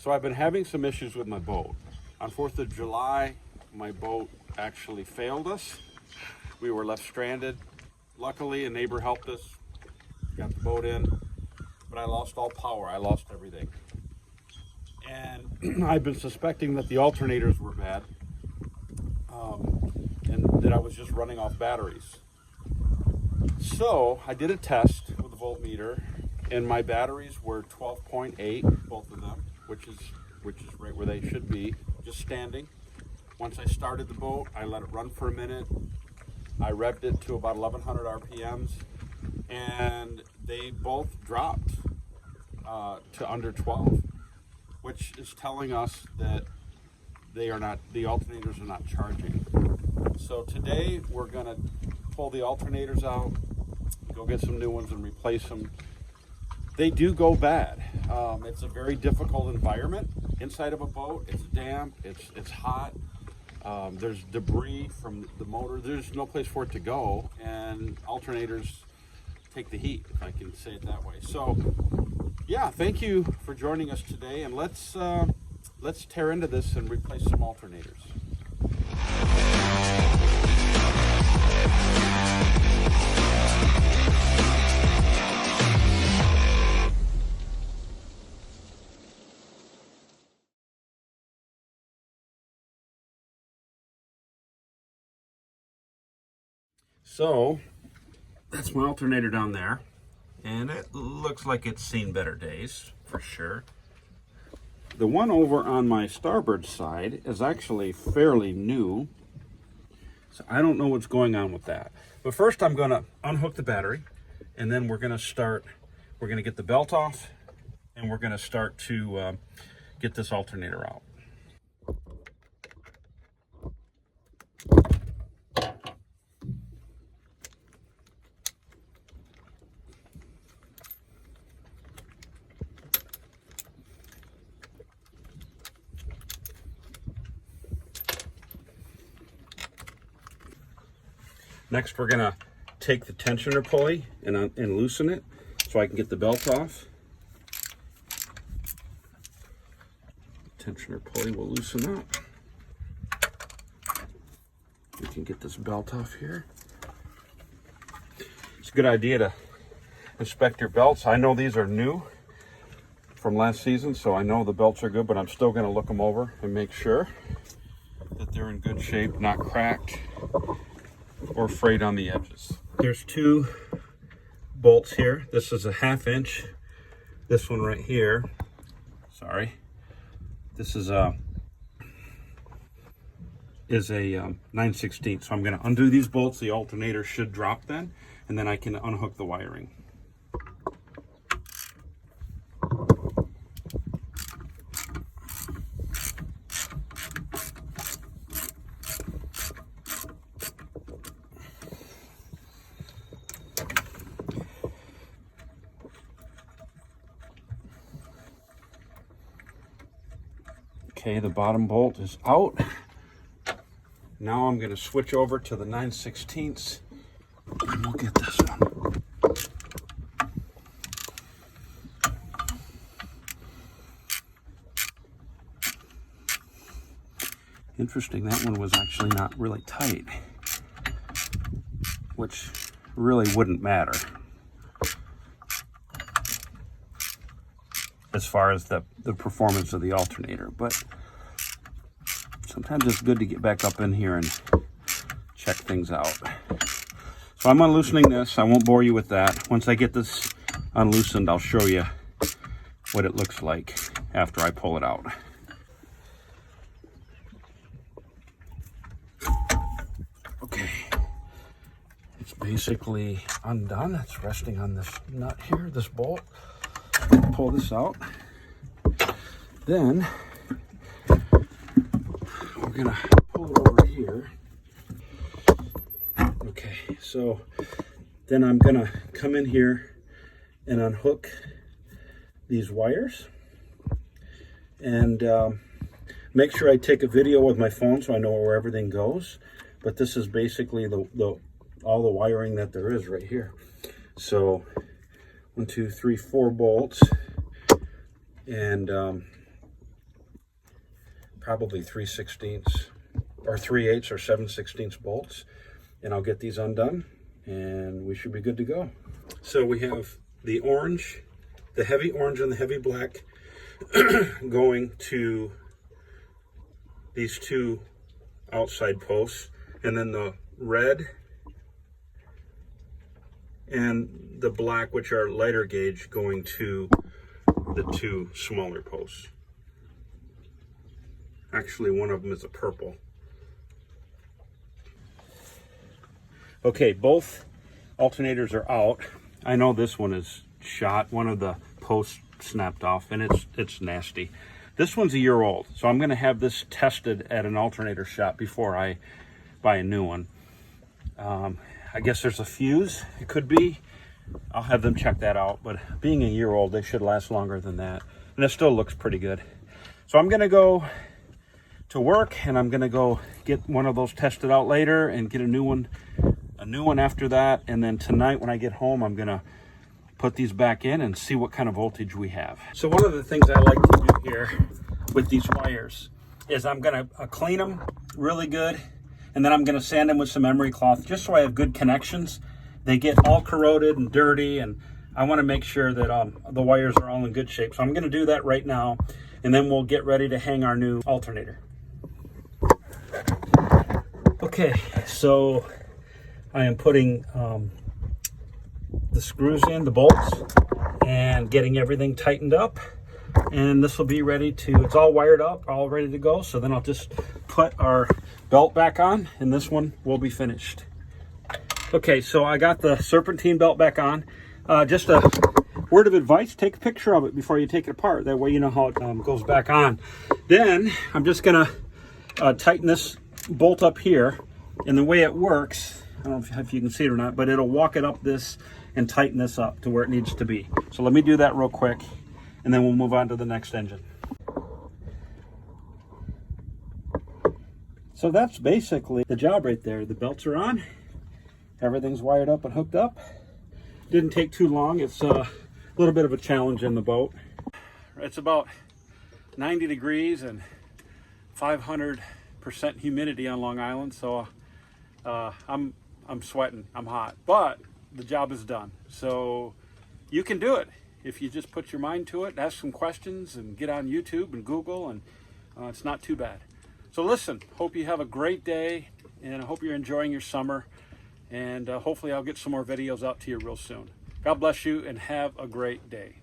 So I've been having some issues with my boat. On 4th of July, my boat actually failed us. We were left stranded. Luckily, a neighbor helped us, got the boat in, but I lost all power. I lost everything. And I've been suspecting that the alternators were bad, and that I was just running off batteries. So I did a test with the voltmeter, and my batteries were 12.8, both of them, which is right where they should be, just standing. Once I started the boat, I let it run for a minute. I revved it to about 1100 RPMs, and they both dropped to under 12, which is telling us that the alternators are not charging. So today we're gonna pull the alternators out, go get some new ones and replace them. They do go bad. It's a very difficult environment inside of a boat. It's damp, it's hot. There's debris from the motor. There's no place for it to go, and alternators take the heat, if I can say it that way. So yeah, thank you for joining us today, and let's tear into this and replace some alternators. So that's my alternator down there, and it looks like it's seen better days for sure. The one over on my starboard side is actually fairly new, so I don't know what's going on with that. But first I'm going to unhook the battery, and then we're going to get the belt off, and we're going to start to get this alternator out. Next, we're gonna take the tensioner pulley and loosen it so I can get the belt off. Tensioner pulley will loosen up. We can get this belt off here. It's a good idea to inspect your belts. I know these are new from last season, so I know the belts are good, but I'm still gonna look them over and make sure that they're in good shape, not cracked or frayed on the edges. There's two bolts here. This is a 1/2 inch. This one right here, sorry. This is a 9/16. So I'm gonna undo these bolts. The alternator should drop then, and then I can unhook the wiring. Okay, the bottom bolt is out. Now I'm going to switch over to the 9/16 and we'll get this one. Interesting, that one was actually not really tight, which really wouldn't matter as far as the performance of the alternator, but sometimes it's good to get back up in here and check things out. So I'm unloosening this. I won't bore you with that. Once I get this unloosened, I'll show you what it looks like after I pull it out. Okay, it's basically undone. It's resting on this nut here, this bolt. Pull this out. Then we're gonna pull it over here. Okay, so then I'm gonna come in here and unhook these wires and make sure I take a video with my phone so I know where everything goes. But this is basically all the wiring that there is right here. So 1, 2, 3, 4 bolts, and probably 3/16 or 3/8 or 7/16 bolts, and I'll get these undone and we should be good to go. So we have the orange, the heavy orange and the heavy black going to these two outside posts, and then the red and the black, which are lighter gauge, going to the two smaller posts. Actually, one of them is a purple. Okay, both alternators are out. I know this one is shot. One of the posts snapped off, and it's nasty. This one's a year old, so I'm going to have this tested at an alternator shop before I buy a new one. I guess there's a fuse. It could be. I'll have them check that out, but being a year old, they should last longer than that. And it still looks pretty good. So I'm going to go to work, and I'm going to go get one of those tested out later and get a new one after that. And then tonight when I get home, I'm going to put these back in and see what kind of voltage we have. So one of the things I like to do here with these wires is I'm going to clean them really good, and then I'm going to sand them with some emery cloth just so I have good connections. They get all corroded and dirty, and I want to make sure that the wires are all in good shape. So I'm going to do that right now, and then we'll get ready to hang our new alternator. Okay, so I am putting the screws in, the bolts, and getting everything tightened up. And this will be ready to, it's all wired up, all ready to go. So then I'll just put our belt back on, and this one will be finished. Okay, so I got the serpentine belt back on. Just a word of advice, take a picture of it before you take it apart. That way you know how it goes back on. Then I'm just gonna tighten this bolt up here. And the way it works, I don't know if you can see it or not, but it'll walk it up this and tighten this up to where it needs to be. So let me do that real quick, and then we'll move on to the next engine. So that's basically the job right there. The belts are on. Everything's wired up and hooked up. Didn't take too long. It's a little bit of a challenge in the boat. It's about 90 degrees and 500% humidity on Long Island, so I'm sweating, I'm hot, but the job is done. So you can do it if you just put your mind to it, ask some questions, and get on YouTube and Google, and it's not too bad. So listen, hope you have a great day, and I hope you're enjoying your summer. And hopefully I'll get some more videos out to you real soon. God bless you and have a great day.